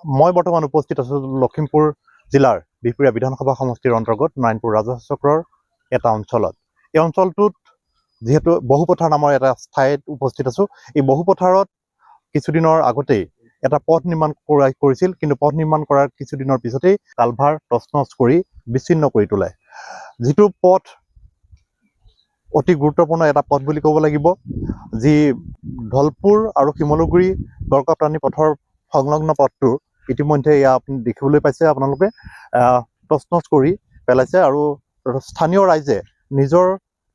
মই বৰ্তমান উপস্থিত আছো লখিমপুৰ জিলাৰ বিহপুৰীয়া বিধানসভা সমষ্টিৰ অন্তৰ্গত নাৰায়ণপুৰ ৰাজহ চক্ৰৰ এটা অঞ্চলত। এই অঞ্চলটোত যেহেতু বহুপথাৰ নামৰ এটা ঠাইত উপস্থিত আছো। এই বহুপথাৰত কিছুদিনৰ আগতেই এটা পথ নিৰ্মাণ কৰিছিল, কিন্তু পথ নিৰ্মাণ কৰাৰ কিছুদিনৰ পিছতেই কালভাৰ তছনছ কৰি বিচ্ছিন্ন কৰি তোলে। যিটো পথ অতি গুৰুত্বপূৰ্ণ এটা পথ বুলি ক'ব লাগিব, যি ধলপুৰ আৰু শিমলুগুৰি গড়কাপ্তানি পথৰ সংলগ্ন পথটো ইতিমধ্যে এয়া আপুনি দেখিবলৈ পাইছে। আপোনালোকে তছনছ কৰি পেলাইছে আৰু স্থানীয় ৰাইজে নিজৰ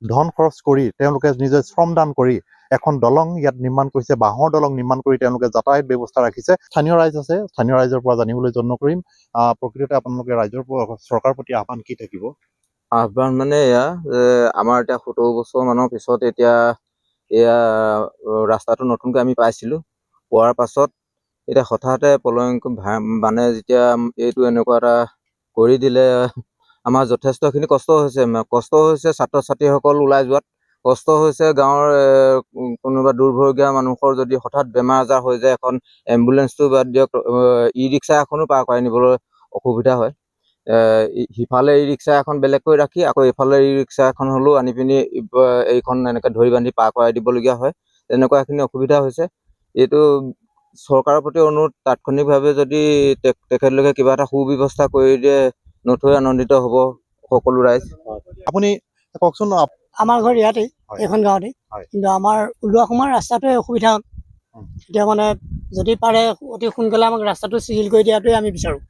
ধন খৰচ কৰি তেওঁলোকে নিজে শ্ৰমদান কৰি এখন দলং ইয়াত নিৰ্মাণ কৰিছে, বাঁহৰ দলং নিৰ্মাণ কৰি তেওঁলোকে যাতায়াত ব্যৱস্থা ৰাখিছে। স্থানীয় ৰাইজ আছে, স্থানীয় ৰাইজৰ পৰা জানিবলৈ যত্ন কৰিম। প্ৰকৃততে আপোনালোকে ৰাইজৰ চৰকাৰৰ প্ৰতি আহ্বান কি থাকিব? আহ্বান মানে এয়া যে আমাৰ এতিয়া 70 বছৰ মানৰ পিছত এতিয়া এয়া ৰাস্তাটো নতুনকৈ আমি পাইছিলোঁ। পোৱাৰ পাছত এতিয়া হঠাতে প্ৰলয়ংক মানে যেতিয়া এইটো এনেকুৱা এটা কৰি দিলে, আমাৰ যথেষ্টখিনি কষ্ট হৈছে। ছাত্ৰ ছাত্ৰীসকল ওলাই যোৱাত কষ্ট হৈছে। গাঁৱৰ কোনোবা দুৰ্ভগীয়া মানুহৰ যদি হঠাৎ বেমাৰ আজাৰ হৈ যায়, এখন এম্বুলেঞ্চটো বাদ দিয়ক, ই ৰিক্সা এখনো পাৰ কৰাই নিবলৈ অসুবিধা হয়। সিফালে ই ৰিক্সা এখন বেলেগকৈ ৰাখি আকৌ ইফালে ই ৰিক্সা এখন হ'লেও আনি পিনি এইখন এনেকৈ ধৰি বান্ধি পাৰ কৰাই দিবলগীয়া হয়। তেনেকুৱাখিনি অসুবিধা হৈছে। এইটো চৰকাৰৰ প্ৰতি অনুৰোধ, তাৎক্ষণিকভাৱে যদি তেখেতলোকে কিবা এটা সুব্যৱস্থা কৰি দিয়ে নথৈ আনন্দিত হ'ব সকলো ৰাইজ। আপুনি কওকচোন। আমাৰ ঘৰ ইয়াতেই, এইখন গাঁৱতেই, কিন্তু আমাৰ ওলোৱা সময়ত ৰাস্তাটোৱে অসুবিধা হ'ল। এতিয়া মানে যদি পাৰে অতি সোনকালে আমাক ৰাস্তাটো চিজিল কৰি দিয়াটোৱে আমি বিচাৰোঁ।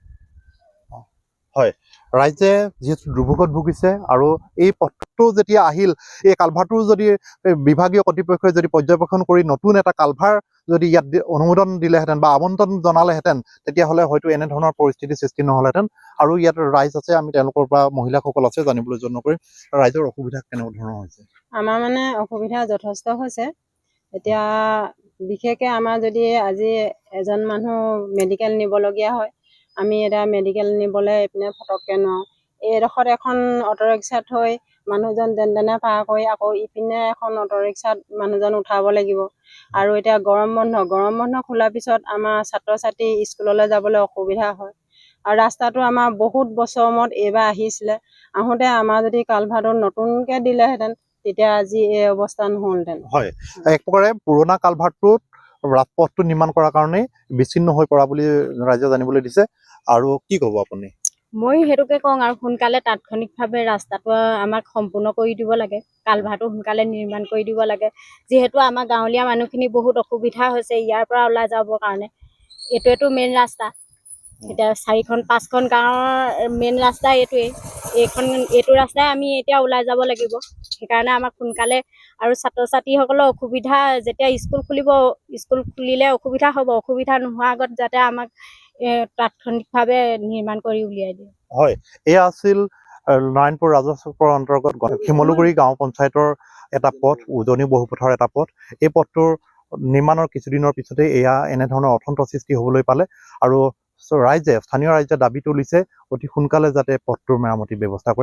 হয়, ৰাইজে যিহেতু দুৰ্ভোগত ভুগিছে আৰু এই পথটো যেতিয়া আহিল, এই কালভাৰটো যদি বিভাগীয় কৰ্তৃপক্ষই যদি পৰ্যবেক্ষণ কৰি নতুন এটা কালভাৰ যদি ইয়াত অনুমোদন দিলেহেঁতেন বা আবণ্টন জনালেহেঁতেন, তেতিয়াহ'লে হয়তো এনেধৰণৰ পৰিস্থিতিৰ সৃষ্টি নহ'লহেঁতেন। আৰু ইয়াত ৰাইজ আছে, আমি তেওঁলোকৰ পৰা মহিলাসকল আছে, জানিবলৈ যত্ন কৰিম। ৰাইজৰ অসুবিধা কেনেকুৱা ধৰণৰ হৈছে? আমাৰ মানে অসুবিধা যথেষ্ট হৈছে। এতিয়া বিশেষকৈ আমাৰ যদি আজি এজন মানুহ মেডিকেল নিবলগীয়া হয়, আমি এতিয়া মেডিকেল নিবলৈ এইপিনে ফটককৈ নোৱাৰোঁ। এইডোখৰত এখন অ'টোৰিক্সা থৈ মানুহজন যেন তেনে পাৰ কৰি আকৌ ইপিনে এখন অ'টোৰিক্সাত মানুহজন উঠাব লাগিব। আৰু এতিয়া গৰম বন্ধ খোলাৰ পিছত আমাৰ ছাত্ৰ ছাত্ৰী স্কুললৈ যাবলৈ অসুবিধা হয়। আৰু ৰাস্তাটো আমাৰ বহুত বছৰৰ মূৰত এইবাৰ আহিছিলে। আহোঁতে আমাৰ যদি কালভাৰটো নতুনকৈ দিলেহেঁতেন, তেতিয়া আজি এই অৱস্থা নহ'লহেঁতেন। হয়, এক প্ৰকাৰে পুৰণা কালভাৰটোত ৰাজপথটো নিৰ্মাণ কৰাৰ কাৰণে বিচ্ছিন্ন হৈ পৰা বুলি ৰাইজে জানিবলৈ দিছে। আৰু কি ক'ব আপুনি? মই সেইটোকে কওঁ, আৰু সোনকালে তাৎক্ষণিকভাৱে ৰাস্তাটো আমাক সম্পূৰ্ণ কৰি দিব লাগে, কালভাৰটো সোনকালে নিৰ্মাণ কৰি দিব লাগে। যিহেতু আমাৰ গাঁৱলীয়া মানুহখিনি বহুত অসুবিধা হৈছে ইয়াৰ পৰা ওলাই যাবৰ কাৰণে। এইটোৱেতো মেইন ৰাস্তা। এতিয়া 4-5খন গাঁৱৰ মেইন ৰাস্তা এইটোৱেই। এইটো ৰাস্তাই আমি এতিয়া ওলাই যাব লাগিব। সেইকাৰণে আমাক সোনকালে, আৰু ছাত্ৰ ছাত্ৰীসকলৰ অসুবিধা, যেতিয়া স্কুল খুলিলে অসুবিধা হ'ব। অসুবিধা নোহোৱাৰ আগত যাতে আমাক তাৎক্ষণিকভাৱে নিৰ্মাণ কৰি উলিয়াই দিয়ে। হয়, এয়া আছিল নাৰায়ণপুৰ ৰাজহ চক্ৰৰ অন্তৰ্গত শিমলুগুৰি গাঁও পঞ্চায়তৰ এটা পথ, উজনি বহুপথৰ এটা পথ। এই পথটোৰ নিৰ্মাণৰ কিছুদিনৰ পিছতেই এয়া এনেধৰণৰ অথন্ত সৃষ্টি হ'বলৈ পালে। আৰু স্থানীয় ৰাইজে দাবী তুলিছে অতি সোনকালে যাতে পথটোৰ মেৰামতিৰ ব্যৱস্থা কৰে।